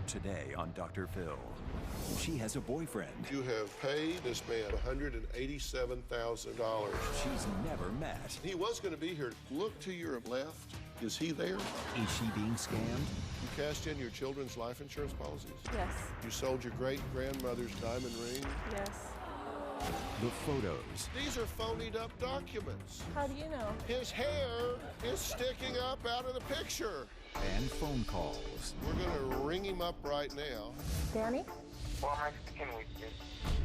Today on Dr. Phil. She has a boyfriend You have paid this man $187,000. she's never met. He was going to be here. Look to your left. Is he there? Is she being scammed? You cashed in your children's life insurance policies? Yes. You sold your great-grandmother's diamond ring? Yes. The photos. These are phonied up documents. How do you know? His hair is sticking up out of the picture. And phone calls. We're going to ring him up right now. Danny? Who am I speaking with, please?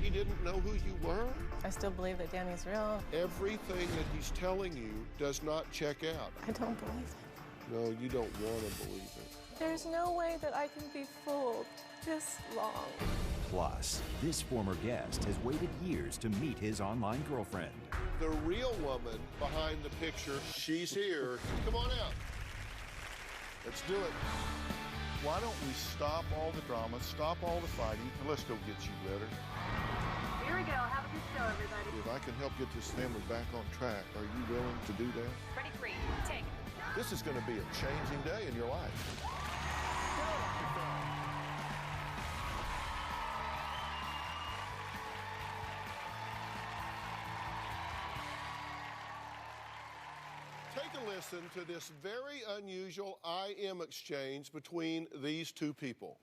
He didn't know who you were. I still believe that Danny's real. Everything that he's telling you does not check out. I don't believe it. No, you don't want to believe it. There's no way that I can be fooled this long. Plus, this former guest has waited years to meet his online girlfriend. The real woman behind the picture, she's here. Come on out. Let's do it. Why don't we stop all the drama, stop all the fighting, and let's go get you better. Here we go. Have a good show, everybody. If I can help get this family back on track, are you willing to do that? Ready, free, take. This is going to be a changing day in your life. Take a listen to this very unusual IM exchange between these two people.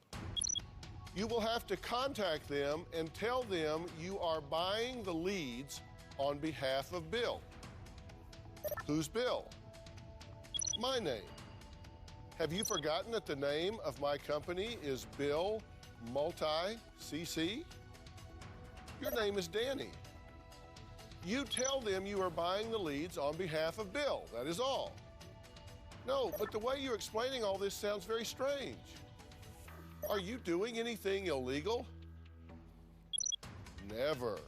You will have to contact them and tell them you are buying the leads on behalf of Bill. Who's Bill? My name. Have you forgotten that the name of my company is Bill Multi-CC? Your name is Danny. You tell them you are buying the leads on behalf of Bill. That is all. No, but the way you're explaining all this sounds very strange. Are you doing anything illegal? Never.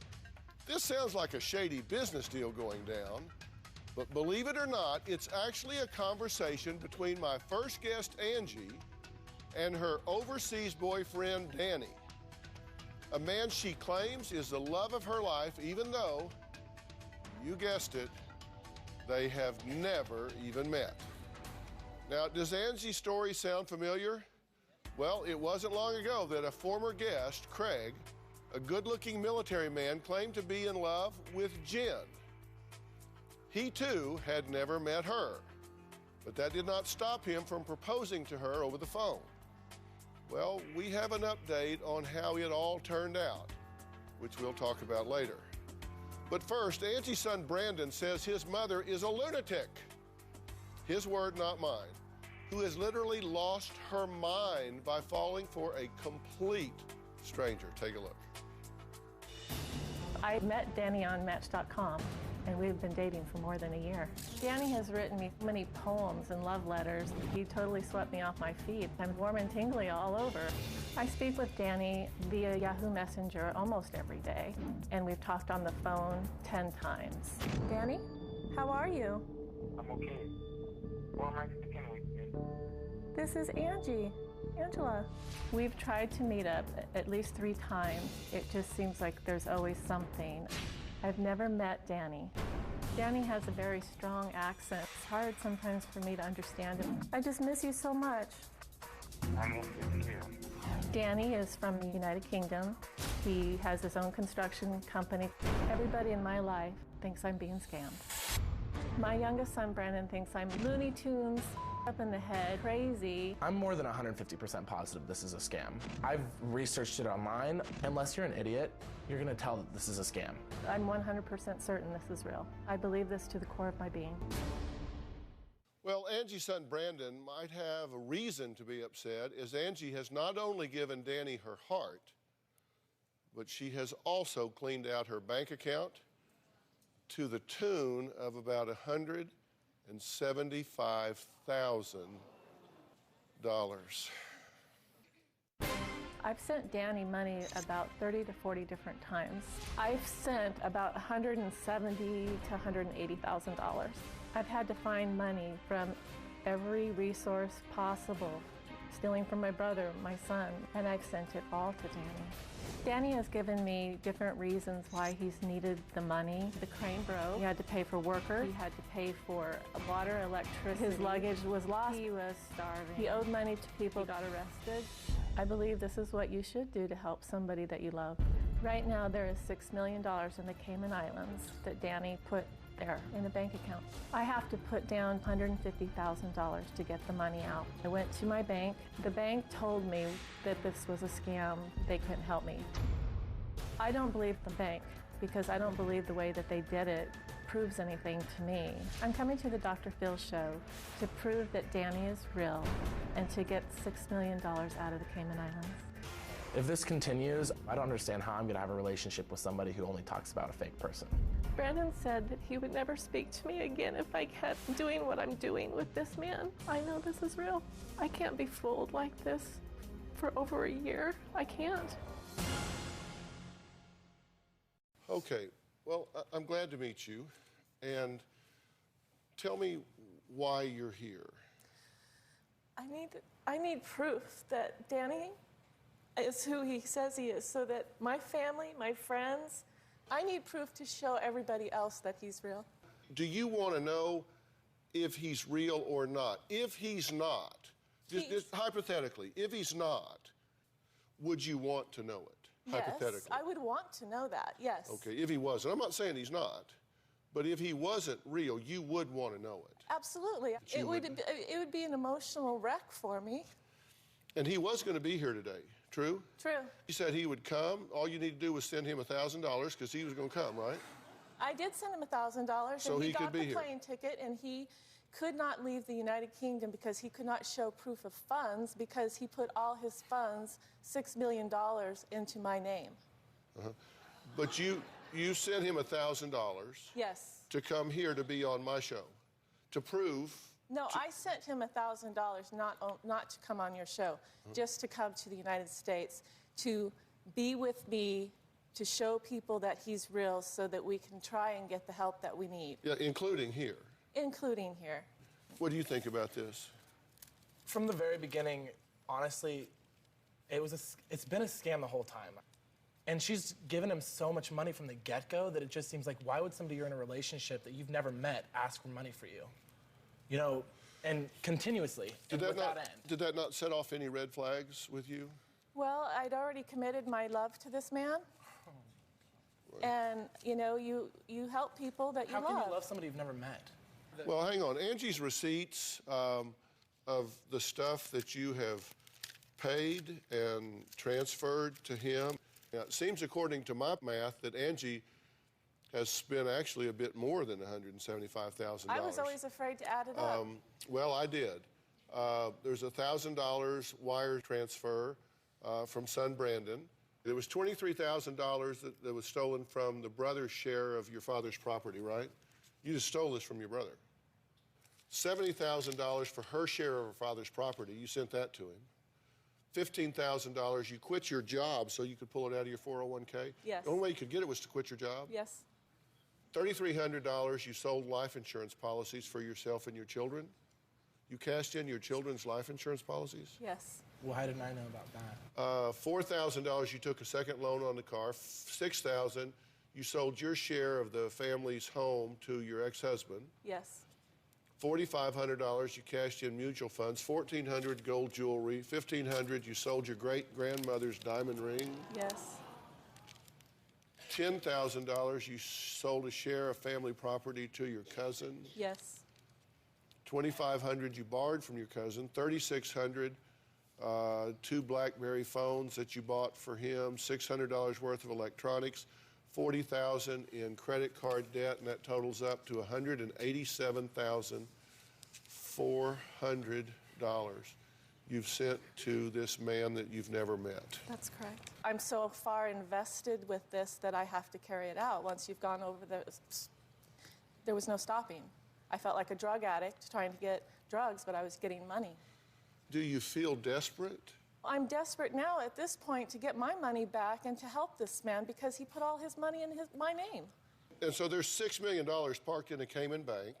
This sounds like a shady business deal going down. But believe it or not, it's actually a conversation between my first guest, Angie, and her overseas boyfriend, Danny. A man she claims is the love of her life, even though, you guessed it, they have never even met. Now, does Angie's story sound familiar? Well, it wasn't long ago that a former guest, Craig, a good-looking military man, claimed to be in love with Jen. He, too, had never met her, but that did not stop him from proposing to her over the phone. Well, we have an update on how it all turned out, which we'll talk about later. But first, Angie's son Brandon says his mother is a lunatic. His word, not mine, who has literally lost her mind by falling for a complete stranger. Take a look. I met Danny on Match.com, and we've been dating for more than a year. Danny has written me many poems and love letters. He totally swept me off my feet. I'm warm and tingly all over. I speak with Danny via Yahoo Messenger almost every day, and we've talked on the phone 10 times. Danny, how are you? I'm okay. Who am I speaking with, please? This is Angie. Angela. We've tried to meet up at least 3 times. It just seems like there's always something. I've never met Danny. Danny has a very strong accent. It's hard sometimes for me to understand him. I just miss you so much. I'm okay here. Danny is from the United Kingdom. He has his own construction company. Everybody in my life thinks I'm being scammed. My youngest son, Brandon, thinks I'm Looney Tunes, up in the head, crazy. I'm more than 150% positive this is a scam. I've researched it online. Unless you're an idiot, you're gonna tell that this is a scam. I'm 100% certain this is real. I believe this to the core of my being. Well, Angie's son Brandon might have a reason to be upset, as Angie has not only given Danny her heart, but she has also cleaned out her bank account to the tune of about $175,000. I've sent Danny money about 30 to 40 different times. I've sent about $170,000 to $180,000. I've had to find money from every resource possible stealing from my brother, my son, and I've sent it all to Danny. Danny has given me different reasons why he's needed the money. The crane broke. He had to pay for workers. He had to pay for water, electricity. His luggage was lost. He was starving. He owed money to people who got arrested. I believe this is what you should do to help somebody that you love. Right now, there is $6 million in the Cayman Islands that Danny put there in a bank account. I have to put down $150,000 to get the money out. I went to my bank. The bank told me that this was a scam. They couldn't help me. I don't believe the bank because I don't believe the way that they did it proves anything to me. I'm coming to the Dr. Phil show to prove that Danny is real and to get $6 million out of the Cayman Islands. If this continues, I don't understand how I'm going to have a relationship with somebody who only talks about a fake person. Brandon said that he would never speak to me again if I kept doing what I'm doing with this man. I know this is real. I can't be fooled like this for over a year. I can't. Okay, well, I'm glad to meet you. And tell me why you're here. I need proof that Danny is who he says he is, so that my family, my friends, I need proof to show everybody else that he's real. Do you want to know if he's real or not? If he's not, just hypothetically, if he's not, would you want to know it? Hypothetically. Yes, I would want to know that, yes. Okay, if he wasn't. I'm not saying he's not, but if he wasn't real, you would want to know it. Absolutely. It would be an emotional wreck for me. And he was going to be here today, true? True. He said he would come. All you need to do was send him $1,000 because he was going to come, right? I did send him $1,000, so and he could got be the here. plane ticket, and he could not leave the United Kingdom because he could not show proof of funds because he put all his funds, $6 million, into my name. But you sent him $1,000 Yes. to come here to be on my show, to prove. No, I sent him $1,000 not to come on your show, just to come to the United States, to be with me, to show people that he's real so that we can try and get the help that we need. Yeah, including here. Including here. What do you think about this? From the very beginning, honestly, it's been a scam the whole time. And she's given him so much money from the get-go that it just seems like, why would somebody you're in a relationship that you've never met ask for money for you? You know, and continuously, Did and without end. Did that not set off any red flags with you? Well, I'd already committed my love to this man. And, you know, you help people that you love. How can you love somebody you've never met? Well, hang on. Angie's receipts of the stuff that you have paid and transferred to him. Now, it seems, according to my math, that Angie has spent actually a bit more than $175,000. I was always afraid to add it up. Well, I did. There's $1,000 wire transfer from son Brandon. It was $23,000 that was stolen from the brother's share of your father's property, right? You just stole this from your brother. $70,000 for her share of her father's property. You sent that to him. $15,000, you quit your job so you could pull it out of your 401k? Yes. The only way you could get it was to quit your job? Yes. $3,300, you sold life insurance policies for yourself and your children? You cashed in your children's life insurance policies? Yes. Why didn't I know about that? $4,000, you took a second loan on the car. $6,000, you sold your share of the family's home to your ex-husband. Yes. $4,500, you cashed in mutual funds. $1,400, gold jewelry. $1,500, you sold your great-grandmother's diamond ring. Yes. $10,000, you sold a share of family property to your cousin. Yes. $2,500, you borrowed from your cousin. $3,600, 2 BlackBerry phones that you bought for him. $600 worth of electronics. $40,000 in credit card debt, and that totals up to $187,400 you've sent to this man that you've never met. That's correct. I'm so far invested with this that I have to carry it out. Once you've gone over there was no stopping. I felt like a drug addict trying to get drugs, but I was getting money. Do you feel desperate? I'm desperate now at this point to get my money back and to help this man because he put all his money in my name. And so there's $6 million parked in a Cayman bank.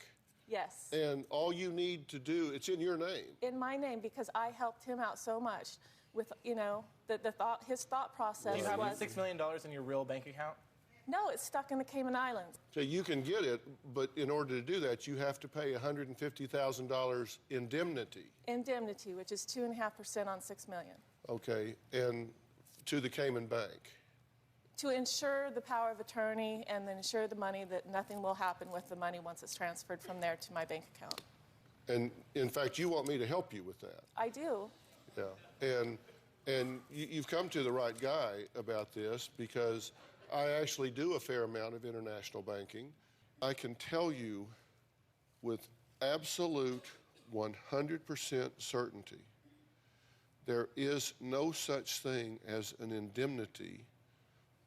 Yes. And all you need to do, it's in your name. In my name, because I helped him out so much with, his thought process Do you have was... $6 million in your real bank account? No, it's stuck in the Cayman Islands. So you can get it, but in order to do that, you have to pay $150,000 indemnity. Indemnity, which is 2.5% on $6 million. Okay, and to the Cayman Bank. To ensure the power of attorney and then ensure the money that nothing will happen with the money once it's transferred from there to my bank account. And in fact, you want me to help you with that. I do. Yeah, and you've come to the right guy about this because I actually do a fair amount of international banking. I can tell you with absolute 100% certainty, there is no such thing as an indemnity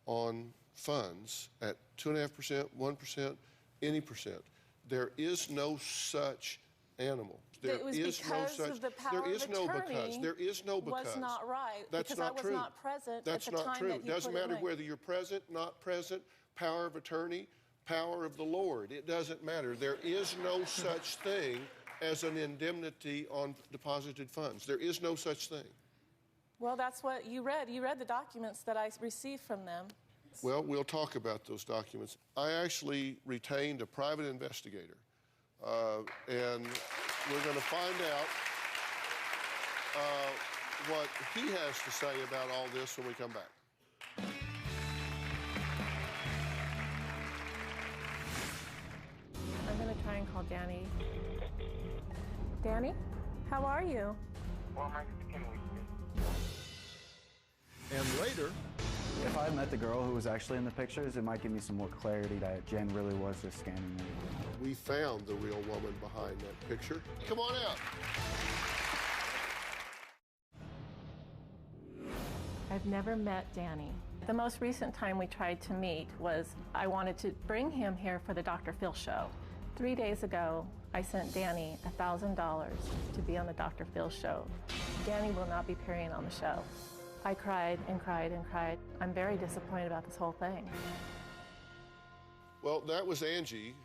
on funds at 2.5%, 1%, any percent. There is no such animal. There is no such. There is no because. There is no because. Was not right. That's because not I was true. not present That's at the not time true. that he It doesn't put it matter in. whether you're present, not present, power of attorney, power of the Lord. It doesn't matter. There is no such thing as an indemnity on deposited funds. There is no such thing. Well, that's what you read. You read the documents that I received from them. Well, we'll talk about those documents. I actually retained a private investigator, and we're going to find out what he has to say about all this when we come back. I'm going to try and call Danny. Danny, how are you? Who am I speaking with? And later, If I met the girl who was actually in the pictures, it might give me some more clarity that Jen really was just scamming me. we found the real woman behind that picture. Come on out. I've never met Danny. The most recent time we tried to meet was I wanted to bring him here for the Dr. Phil show. 3 days ago, I sent Danny $1,000 to be on the Dr. Phil show. Danny will not be appearing on the show. I cried and cried and cried. I'm very disappointed about this whole thing. Well, that was Angie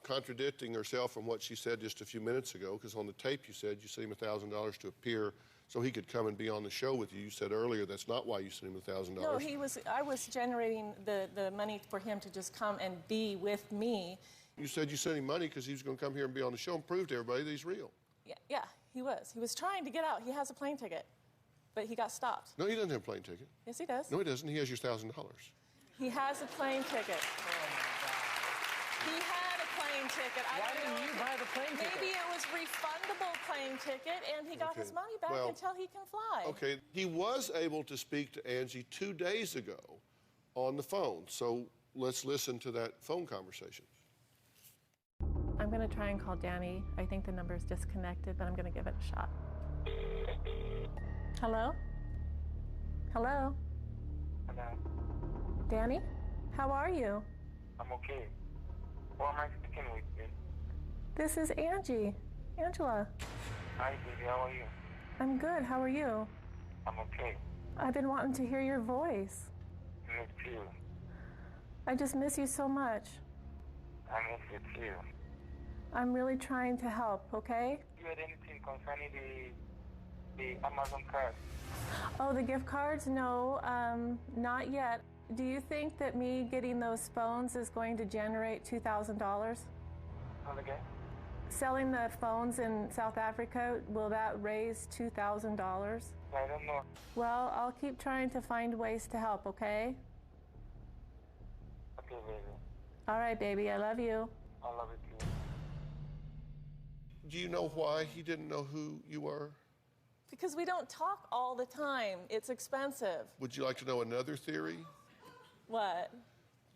contradicting herself from what she said just a few minutes ago, because on the tape you said you sent him $1,000 to appear so he could come and be on the show with you. You said earlier that's not why you sent him $1,000. No, I was generating the money for him to just come and be with me. You said you sent him money because he was going to come here and be on the show and prove to everybody that he's real. Yeah, he was. He was trying to get out. He has a plane ticket, but he got stopped. No, he doesn't have a plane ticket. Yes, he does. No, he doesn't. He has your $1,000. He has a plane ticket. He had a plane ticket. Why didn't you buy the plane ticket? Maybe it was refundable plane ticket, and he got his money back Well, until he can fly. Okay, he was able to speak to Angie 2 days ago on the phone. So let's listen to that phone conversation. I'm going to try and call Danny. I think the number is disconnected, but I'm going to give it a shot. Hello? Hello? Hello. Danny? How are you? I'm okay. Who am I speaking with? This is Angie. Angela. Hi, baby. How are you? I'm good. How are you? I'm okay. I've been wanting to hear your voice. Me too. I just miss you so much. I miss you too. I'm really trying to help, okay? You heard anything concerning the Amazon card? Oh, the gift cards? No, not yet. Do you think that me getting those phones is going to generate $2,000? Come again? Selling the phones in South Africa, will that raise $2,000? I don't know. Well, I'll keep trying to find ways to help, okay? Okay, baby. All right, baby, I love you. I love you too. Do you know why he didn't know who you were? Because we don't talk all the time. It's expensive. Would you like to know another theory? What?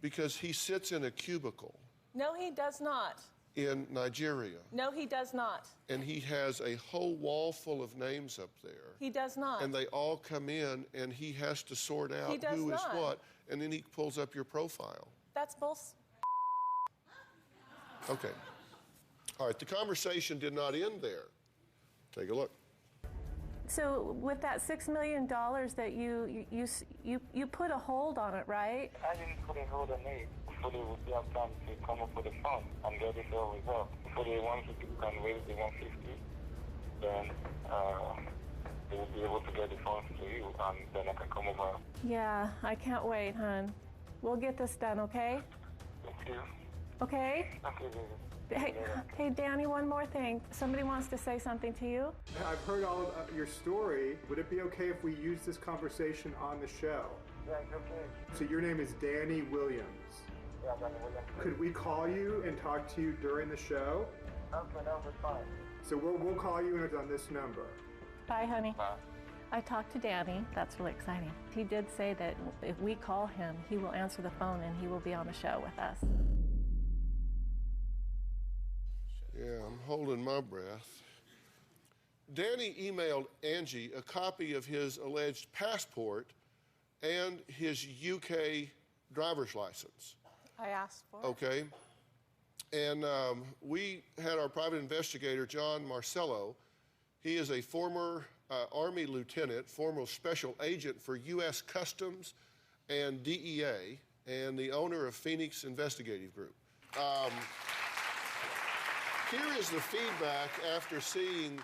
Because he sits in a cubicle No, he does not. in Nigeria, No, he does not. and he has a whole wall full of names up there. He does not. And they all come in, and he has to sort out He does who is not. what, and then he pulls up your profile. That's bullshit. Okay. All right, the conversation did not end there. Take a look. So with that $6 million that you put a hold on it, right? I didn't put a hold on it. before they would have time to come up with a fund and get this all resolved. Before they want to can raise the 150, then they will be able to get the funds to you, and then I can come over. Yeah, I can't wait, hon. We'll get this done, okay? Thank you. Okay? Okay, baby. Hey, Danny, one more thing. Somebody wants to say something to you. I've heard all of your story. Would it be okay if we use this conversation on the show? Yeah, it's okay. So your name is Danny Williams. Yeah, Danny Williams. Could we call you and talk to you during the show? Okay, that'll be fine. So we'll call you and it's on this number. Bye, honey. Bye. I talked to Danny. That's really exciting. He did say that if we call him, he will answer the phone and he will be on the show with us. Yeah, I'm holding my breath. Danny emailed Angie a copy of his alleged passport and his UK driver's license. I asked for it. Okay. And we had our private investigator, John Marcello. He is a former Army lieutenant, former special agent for U.S. Customs and DEA, and the owner of Phoenix Investigative Group. Here is the feedback after seeing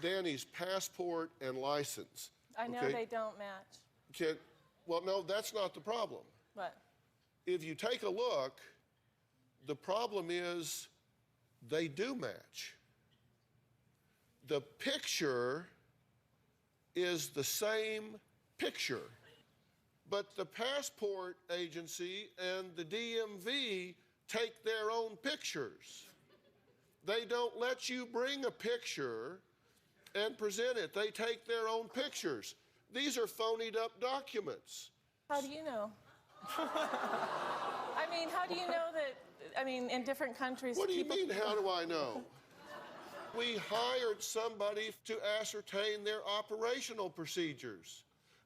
Danny's passport and license. I know okay? they don't match. Well, no, that's not the problem. What? If you take a look, the problem is they do match. The picture is the same picture, but the passport agency and the DMV take their own pictures. They don't let you bring a picture and present it. They take their own pictures. These are phonied up documents. How do you know? I mean, how do you know that, I mean, in different countries... What do you mean, how do I know? We hired somebody to ascertain their operational procedures.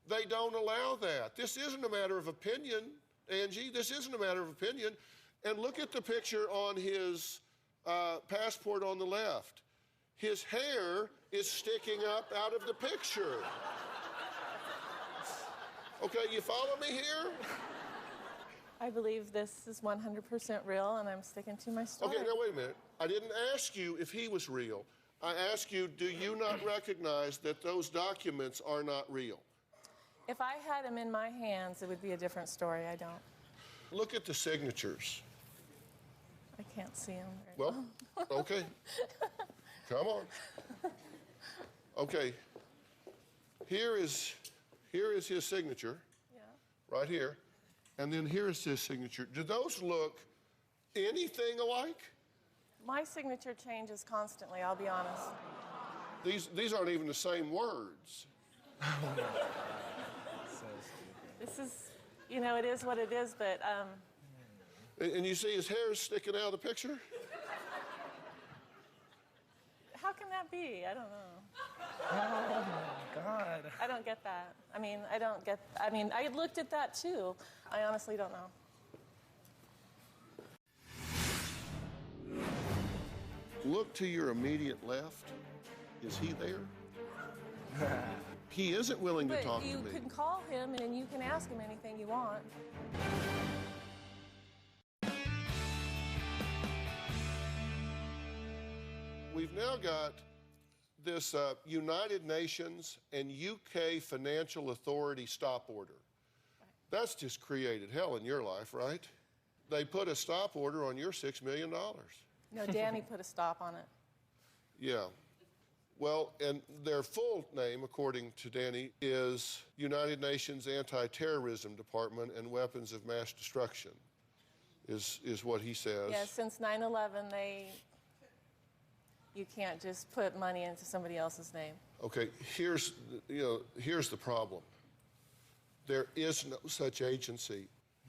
They don't allow that. This isn't a matter of opinion, Angie. This isn't a matter of opinion. And look at the picture on his passport on the left. His hair is sticking up out of the picture. Okay, you follow me here? I believe this is 100% real, and I'm sticking to my story. Okay, now wait a minute. I didn't ask you if he was real. I asked you, do you not recognize that those documents are not real? If I had them in my hands, it would be a different story. I don't. Look at the signatures. I can't see them. Well, okay. Come on. Okay. Here is his signature. Yeah. Right here. And then here's his signature. Do those look anything alike? My signature changes constantly, I'll be honest. These aren't even the same words. This is, you know, it is what it is, but And you see his hair is sticking out of the picture? how can that be? I don't know. Oh, my God. I don't get that. I looked at that too. I honestly don't know. Look to your immediate left. Is he there? He isn't willing to talk to me. But you can call him and you can ask him anything you want. We've now got this United Nations and UK Financial Authority stop order. That's just created hell in your life, right? They put a stop order on your $6 million. No, Danny put a stop on it. Yeah. Well, and their full name, according to Danny, is United Nations Anti-Terrorism Department and Weapons of Mass Destruction, is what he says. Yeah, since 9/11, you can't just put money into somebody else's name. Okay, here's the problem. There is no such agency.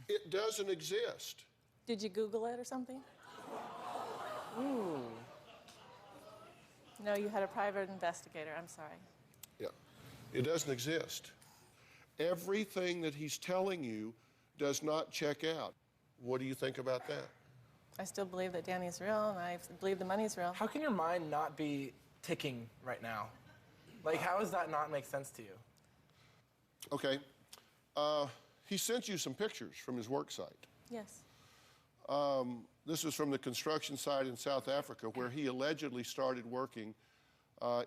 It doesn't exist. Did you Google it or something? Ooh. No, you had a private investigator. I'm sorry. Yeah, it doesn't exist. Everything that he's telling you does not check out. What do you think about that? I still believe that Danny's real, and I believe the money's real. How can your mind not be ticking right now? Like, how does that not make sense to you? Okay, he sent you some pictures from his work site. Yes. This was from the construction site in South Africa where he allegedly started working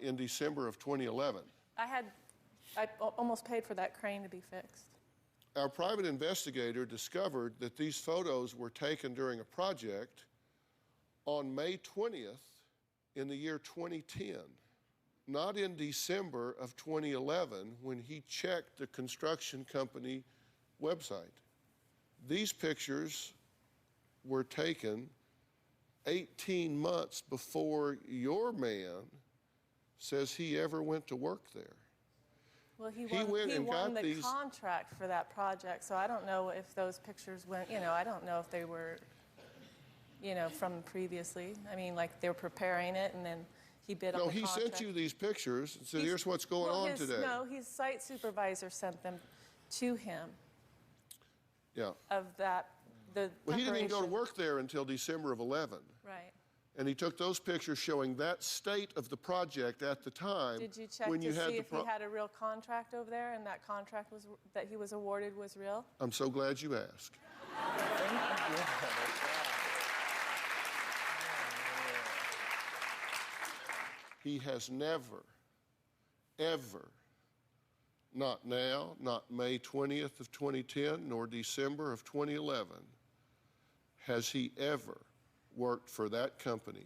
in December of 2011. I almost paid for that crane to be fixed. Our private investigator discovered that these photos were taken during a project on May 20th in the year 2010, not in December of 2011 when he checked the construction company website. These pictures were taken 18 months before your man says he ever went to work there. Well, he He won the these- contract for that project, so I don't know if those pictures went, I don't know if they were, from previously. I mean, like they were preparing it and then he bid on the contract. No, he sent you these pictures and said, here's what's going on today. No, his site supervisor sent them to him. Yeah. Of that, the Well, he didn't even go to preparation. work there until December of 11. Right. And he took those pictures showing that state of the project at the time. Did you check when to you had see the if he had a real contract over there and that contract that he was awarded was real? I'm so glad you asked. He has never, ever, not now, not May 20th of 2010, nor December of 2011, has he ever worked for that company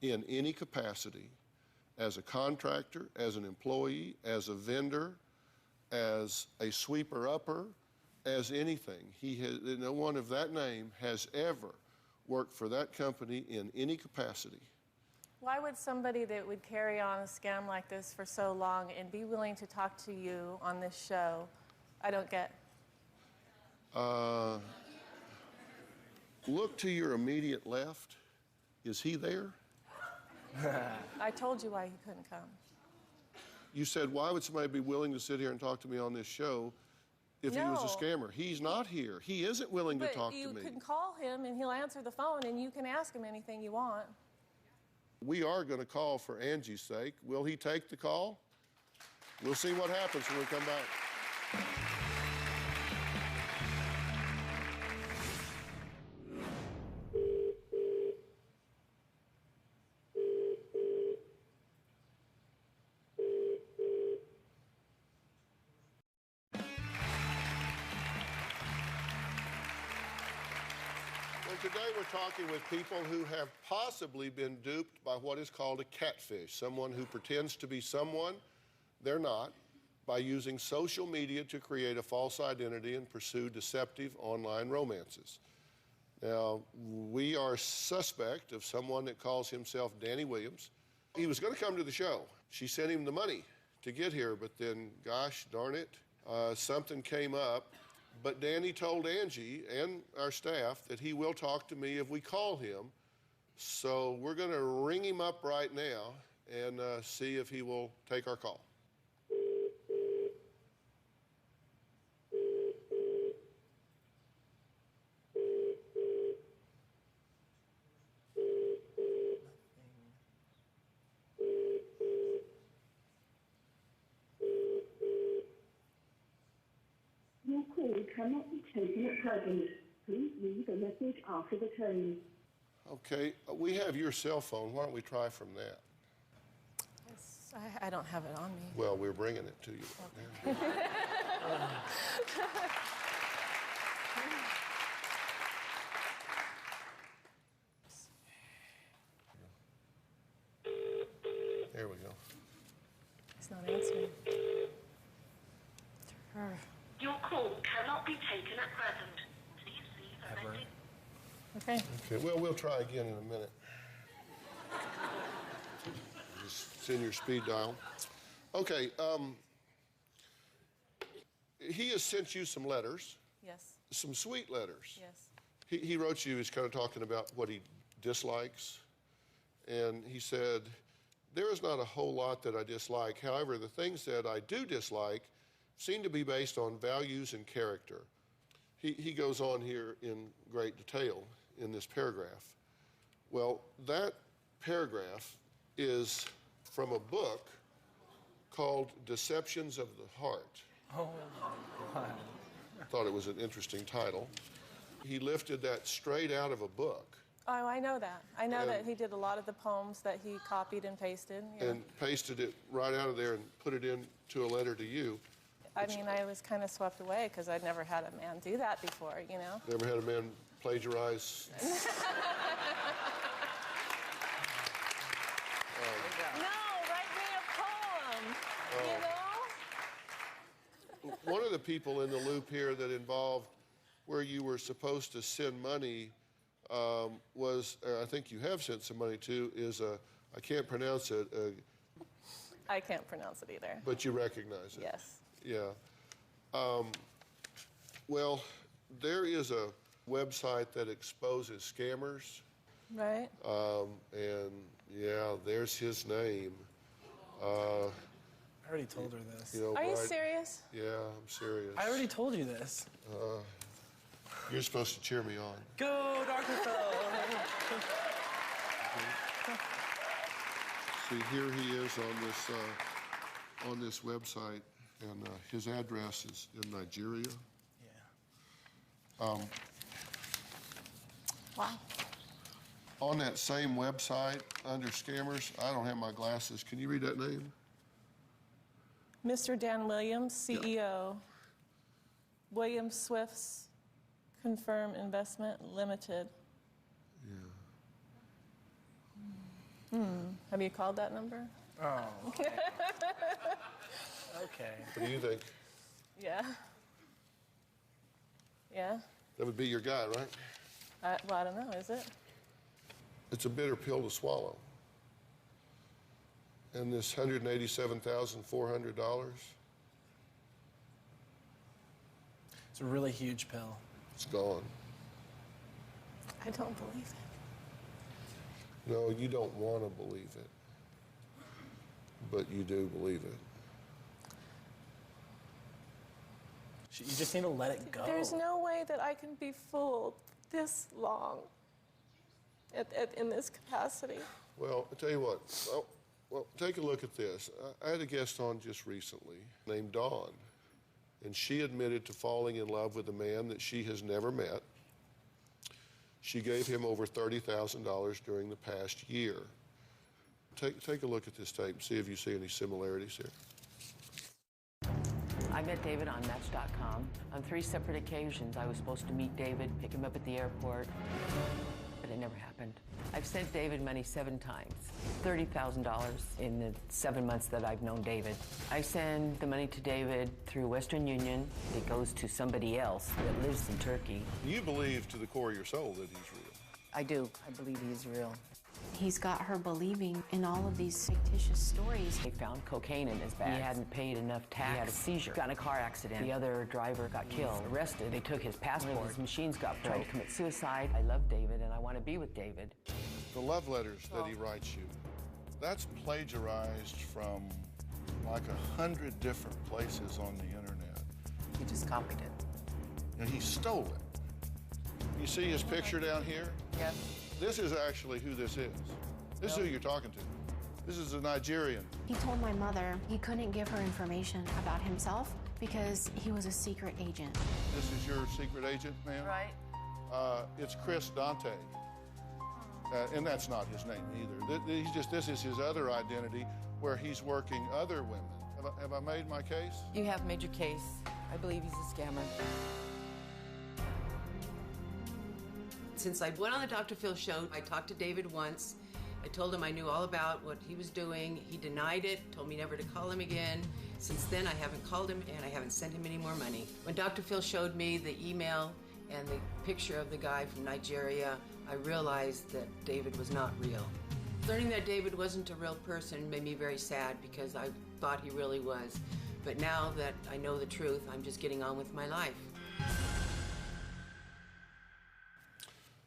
in any capacity as a contractor, as an employee, as a vendor, as a sweeper-upper, as anything. No one of that name has ever worked for that company in any capacity. Why would somebody that would carry on a scam like this for so long and be willing to talk to you on this show? I don't get. Look to your immediate left. Is he there? I told you why he couldn't come. You said, why would somebody be willing to sit here and talk to me on this show if he was a scammer? He's not here. He isn't willing to talk to me. But you can call him and he'll answer the phone and you can ask him anything you want. We are going to call for Angie's sake. Will he take the call? We'll see what happens when we come back. Today we're talking with people who have possibly been duped by what is called a catfish, someone who pretends to be someone they're not by using social media to create a false identity and pursue deceptive online romances. Now, we are suspect of someone that calls himself Danny Williams. He was going to come to the show. She sent him the money to get here, but then, gosh darn it, something came up. But Danny told Angie and our staff that he will talk to me if we call him. So we're going to ring him up right now and see if he will take our call. Your call cannot be taken at present. Please leave a message after the tone. Okay, we have your cell phone. Why don't we try from that? Yes, I don't have it on me. Well, we're bringing it to you. Okay. There we go. He's not answering. Her. Your call cannot be taken at present. Please leave a message. Okay. Okay, well, we'll try again in a minute. Just send your speed dial. Okay, he has sent you some letters. Yes. Some sweet letters. Yes. He wrote you, he's kind of talking about what he dislikes. And he said, there is not a whole lot that I dislike. However, the things that I do dislike seem to be based on values and character. He goes on here in great detail in this paragraph. Well, that paragraph is from a book called Deceptions of the Heart. Oh, my God. Thought it was an interesting title. He lifted that straight out of a book. Oh, I know that. I know that he did a lot of the poems that he copied and pasted. And pasted it right out of there and put it into a letter to you. I mean, I was kind of swept away because I'd never had a man do that before, you know? Never had a man plagiarize. No, write me a poem, you know? One of the people in the loop here that involved where you were supposed to send money was, I think you have sent some money to, is I can't pronounce it. I can't pronounce it either. But you recognize it. Yes. Yeah. Well, there is a website that exposes scammers. Right. And yeah, there's his name. I already told her this. You know, Are you serious? Yeah, I'm serious. I already told you this. You're supposed to cheer me on. Go, Dr. Phil! See, here he is on this website, and his address is in Nigeria. Yeah. Wow. On that same website, under scammers, I don't have my glasses. Can you read that name? Mr. Dan Williams, CEO, Williams Swifts Confirm Investment Limited. Yeah. Have you called that number? Oh. Okay. Okay. What do you think? Yeah. Yeah? That would be your guy, right? Well, I don't know, is it? It's a bitter pill to swallow. And this $187,400, It's a really huge pill. it's gone. I don't believe it. No, you don't want to believe it, but you do believe it. You just need to let it go. There's no way that I can be fooled this long in this capacity. Well, I'll tell you what. Well, take a look at this. I had a guest on just recently named Dawn, and she admitted to falling in love with a man that she has never met. She gave him over $30,000 during the past year. Take a look at this tape and see if you see any similarities here. I met David on Match.com. On 3 separate occasions, I was supposed to meet David, pick him up at the airport, but it never happened. I've sent David money 7 times, $30,000 in the 7 months that I've known David. I send the money to David through Western Union. It goes to somebody else that lives in Turkey. You believe to the core of your soul that he's real. I do. I believe he's real. He's got her believing in all of these fictitious stories. They found cocaine in his bag. He hadn't paid enough tax. He had a seizure. Got in a car accident. The other driver got killed. Arrested. They took his passport. His machines got broke. Tried to commit suicide. I love David and I want to be with David. The love letters that he writes you, that's plagiarized from like 100 different places on the internet. He just copied it. And he stole it. You see his picture down here? Yes. This is actually who this is. This is who you're talking to. This is a Nigerian. He told my mother he couldn't give her information about himself because he was a secret agent. This is your secret agent, man? Right. It's Chris Dante. And that's not his name either. This is his other identity where he's working other women. Have I made my case? You have made your case. I believe he's a scammer. Since I went on the Dr. Phil show, I talked to David once. I told him I knew all about what he was doing. He denied it, told me never to call him again. Since then, I haven't called him and I haven't sent him any more money. When Dr. Phil showed me the email and the picture of the guy from Nigeria, I realized that David was not real. Learning that David wasn't a real person made me very sad because I thought he really was. But now that I know the truth, I'm just getting on with my life.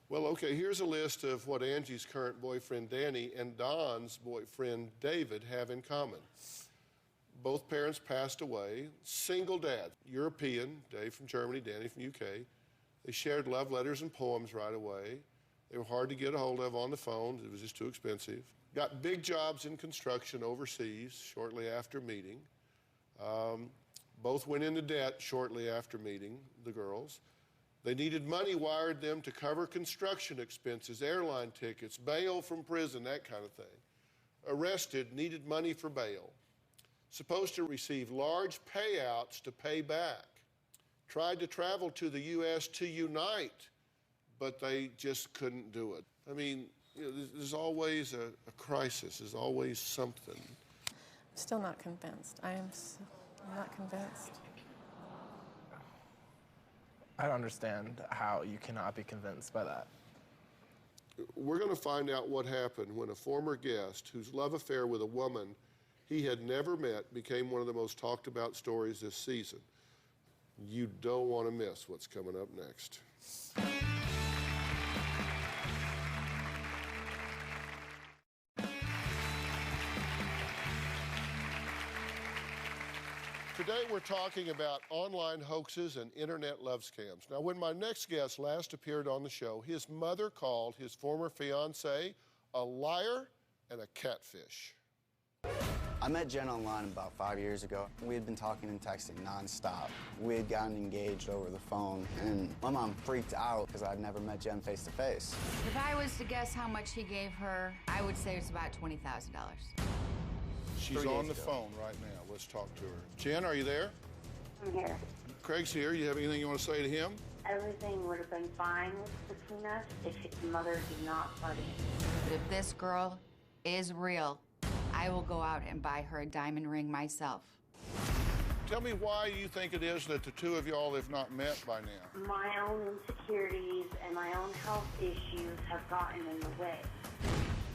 Well, okay, here's a list of what Angie's current boyfriend, Danny, and Don's boyfriend, David, have in common. Both parents passed away. Single dad, European, Dave from Germany, Danny from UK. They shared love letters and poems right away. They were hard to get a hold of on the phone. It was just too expensive. Got big jobs in construction overseas shortly after meeting. Both went into debt shortly after meeting the girls. They needed money wired them to cover construction expenses, airline tickets, bail from prison, that kind of thing. Arrested, needed money for bail. Supposed to receive large payouts to pay back. Tried to travel to the U.S. to unite, but they just couldn't do it. I mean, you know, there's always a crisis. There's always something. I'm still not convinced. I'm not convinced. I don't understand how you cannot be convinced by that. We're going to find out what happened when a former guest whose love affair with a woman he had never met became one of the most talked about stories this season. You don't want to miss what's coming up next. Today we're talking about online hoaxes and internet love scams. Now, when my next guest last appeared on the show, his mother called his former fiancé a liar and a catfish. I met Jen online about 5 years ago. We had been talking and texting nonstop. We had gotten engaged over the phone, and my mom freaked out because I'd never met Jen face to face. If I was to guess how much he gave her, I would say it's about $20,000. She's on the phone right now. Let's talk to her. Jen, are you there? I'm here. Craig's here. You have anything you want to say to him? Everything would have been fine between us if his mother did not butt in. But if this girl is real, I will go out and buy her a diamond ring myself. Tell me why you think it is that the two of y'all have not met by now. My own insecurities and my own health issues have gotten in the way.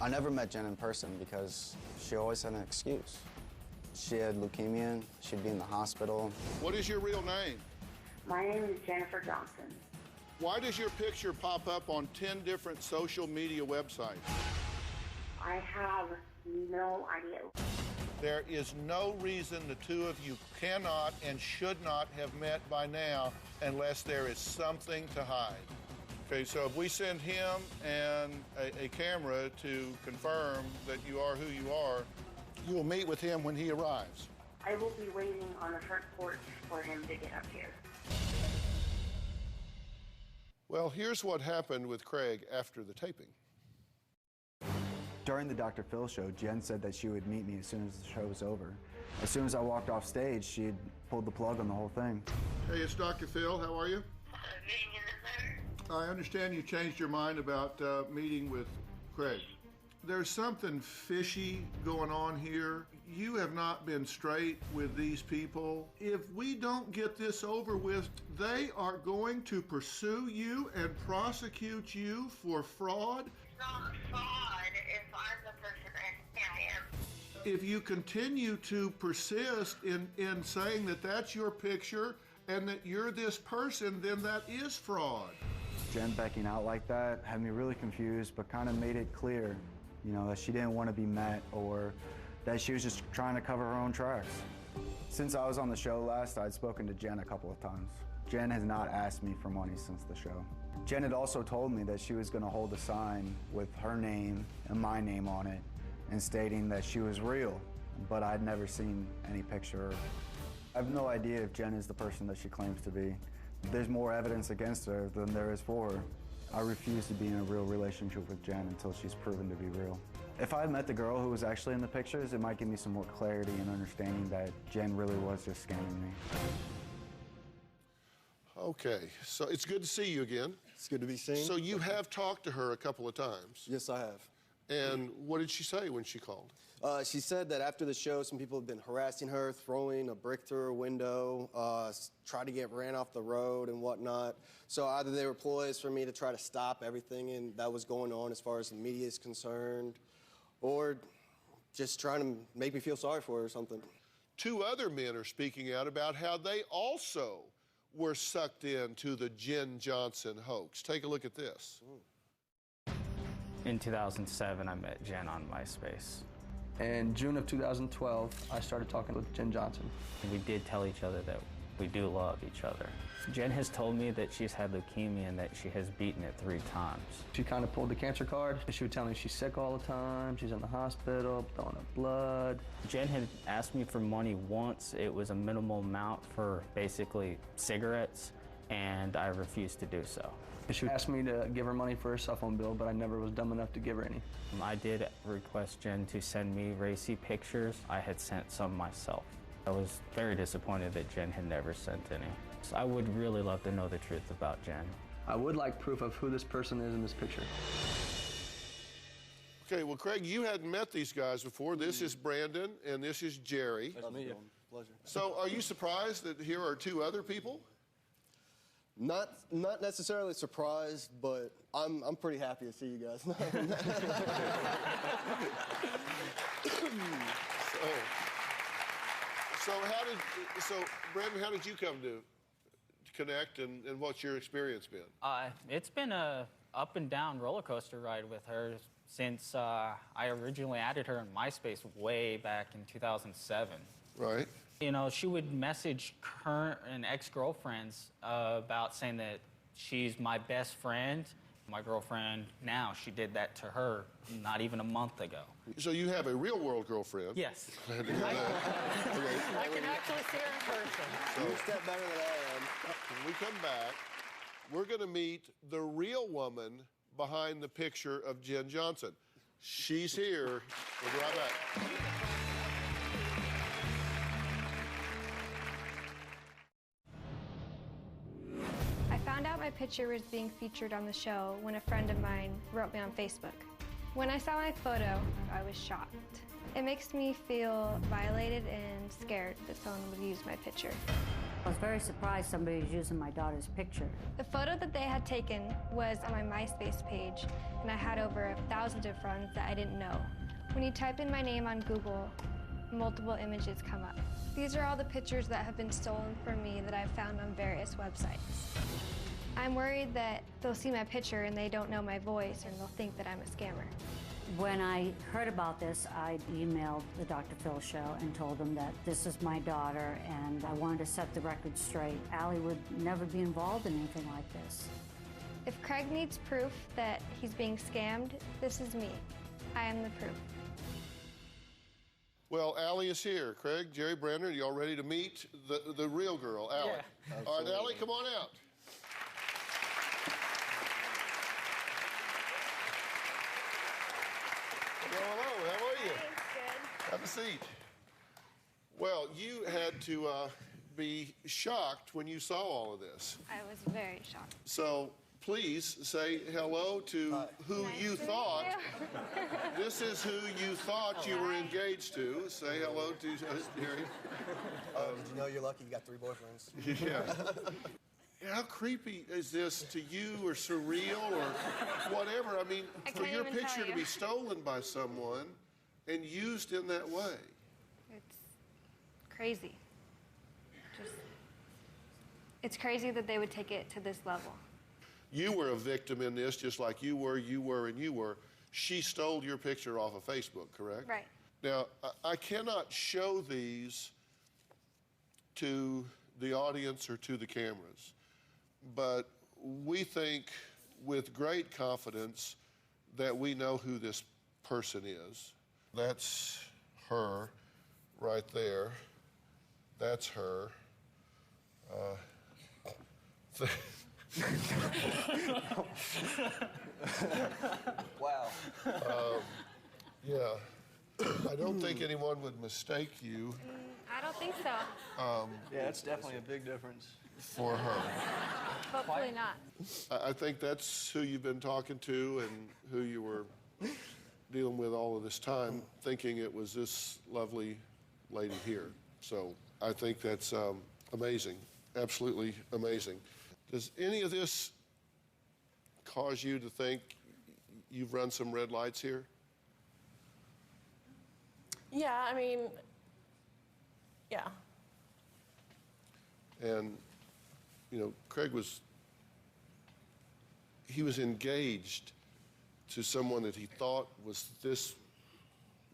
I never met Jen in person because she always had an excuse. She had leukemia, she'd be in the hospital. What is your real name? My name is Jennifer Johnson. Why does your picture pop up on 10 different social media websites? I have no idea. There is no reason the two of you cannot and should not have met by now unless there is something to hide. Okay, so if we send him and a camera to confirm that you are who you are, you will meet with him when he arrives. I will be waiting on the front porch for him to get up here. Well, here's what happened with Craig after the taping. During the Dr. Phil show, Jen said that she would meet me as soon as the show was over. As soon as I walked off stage, she'd pulled the plug on the whole thing. Hey, it's Dr. Phil. How are you? I understand you changed your mind about meeting with Craig. There's something fishy going on here. You have not been straight with these people. If we don't get this over with, they are going to pursue you and prosecute you for fraud. It's not fraud if I'm the person I am. If you continue to persist in saying that that's your picture and that you're this person, then that is fraud. Jen backing out like that had me really confused, but kind of made it clear, you know, that she didn't want to be met or that she was just trying to cover her own tracks. Since I was on the show last, I'd spoken to Jen a couple of times. Jen has not asked me for money since the show. Jen had also told me that she was going to hold a sign with her name and my name on it and stating that she was real, but I'd never seen any picture. I have no idea if Jen is the person that she claims to be. There's more evidence against her than there is for her. I refuse to be in a real relationship with Jen until she's proven to be real. If I had met the girl who was actually in the pictures, it might give me some more clarity and understanding that Jen really was just scamming me. Okay, so it's good to see you again. It's good to be seen. So you have talked to her a couple of times. Yes, I have. And what did she say when she called? She said that after the show, some people have been harassing her, throwing a brick through her window, tried to get ran off the road and whatnot. So either they were ploys for me to try to stop everything that was going on as far as the media is concerned, or just trying to make me feel sorry for her or something. Two other men are speaking out about how they also were sucked into the Jen Johnson hoax. Take a look at this. In 2007, I met Jen on MySpace. In June of 2012, I started talking with Jen Johnson. We did tell each other that we do love each other. Jen has told me that she's had leukemia and that she has beaten it 3 times. She kind of pulled the cancer card. She would tell me she's sick all the time, she's in the hospital, throwing up blood. Jen had asked me for money once. It was a minimal amount for basically cigarettes. and I refused to do so. She asked me to give her money for her cell phone bill, but I never was dumb enough to give her any. I did request Jen to send me racy pictures. I had sent some myself. I was very disappointed that Jen had never sent any. So I would really love to know the truth about Jen. I would like proof of who this person is in this picture. Okay, well, Craig, you hadn't met these guys before. This is Brandon, and this is Jerry. Nice to meet you. Pleasure. So are you surprised that here are two other people? Not necessarily surprised, but I'm pretty happy to see you guys. So Brandon, how did you come to connect, and what's your experience been? It's been a up and down roller coaster ride with her since I originally added her in MySpace way back in 2007. Right. You know, she would message current and ex-girlfriends about saying that she's my best friend. My girlfriend now, she did that to her not even a month ago. So you have a real-world girlfriend? Yes. I can actually see her in person. So, you're a step better than I am. When we come back, we're going to meet the real woman behind the picture of Jen Johnson. She's here. We'll be right back. I found out my picture was being featured on the show when a friend of mine wrote me on Facebook. When I saw my photo, I was shocked. It makes me feel violated and scared that someone would use my picture. I was very surprised somebody was using my daughter's picture. The photo that they had taken was on my MySpace page, and I had over 1,000 of friends that I didn't know. When you type in my name on Google, multiple images come up. These are all the pictures that have been stolen from me that I've found on various websites. I'm worried that they'll see my picture and they don't know my voice and they'll think that I'm a scammer. When I heard about this, I emailed the Dr. Phil show and told them that this is my daughter and I wanted to set the record straight. Allie would never be involved in anything like this. If Craig needs proof that he's being scammed, this is me. I am the proof. Well, Allie is here. Craig, Jerry, Brandon, are y'all ready to meet the real girl, Allie? Yeah. All right, Allie, come on out. Hello, how are you? Good. Have a seat. Well, you had to be shocked when you saw all of this. I was very shocked. So please say hello to who you thought. This is who you thought you were engaged to. Say hello to Jerry. Did you know you're lucky you got 3 boyfriends? Yeah. How creepy is this to you, or surreal, or whatever? I mean, for your picture to be stolen by someone and used in that way. It's crazy. It's crazy that they would take it to this level. You were a victim in this, just like you were, and you were. She stole your picture off of Facebook, correct? Right. Now, I cannot show these to the audience or to the cameras, but we think with great confidence that we know who this person is. That's her right there. That's her. Wow. Yeah. I don't think anyone would mistake you. I don't think so. Yeah, it's definitely a big difference. For her. Hopefully not. I think that's who you've been talking to and who you were dealing with all of this time, thinking it was this lovely lady here. So I think that's amazing, absolutely amazing. Does any of this cause you to think you've run some red lights here? Yeah, I mean, yeah. And, you know, Craig was engaged to someone that he thought was this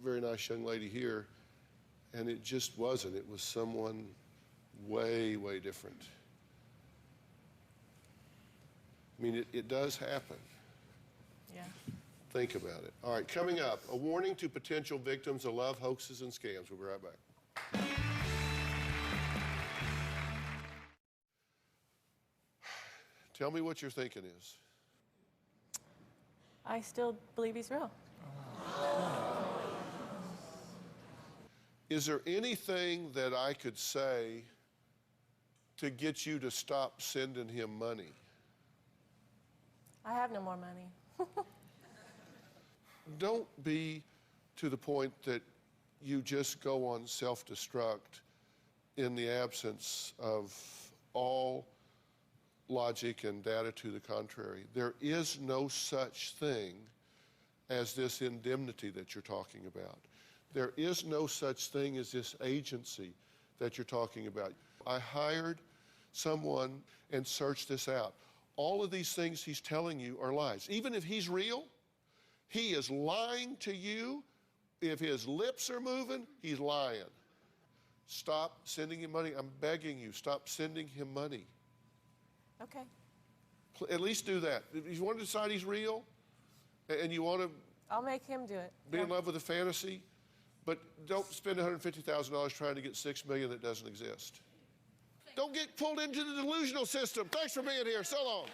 very nice young lady here, and it just wasn't. It was someone way, way different. I mean, it does happen. Yeah. Think about it. All right, coming up, a warning to potential victims of love hoaxes and scams. We'll be right back. Tell me what your thinking is. I still believe he's real. Is there anything that I could say to get you to stop sending him money? I have no more money. Don't be to the point that you just go on self-destruct in the absence of all logic and data to the contrary. There is no such thing as this indemnity that you're talking about. There is no such thing as this agency that you're talking about. I hired someone and searched this out. All of these things he's telling you are lies. Even if he's real, he is lying to you. If his lips are moving, he's lying. Stop sending him money. I'm begging you, stop sending him money. Okay. At least do that. If you want to decide he's real and you want to I'll make him do it. be in love with a fantasy, but don't spend $150,000 trying to get $6 million that doesn't exist. Don't get pulled into the delusional system. Thanks for being here. So long.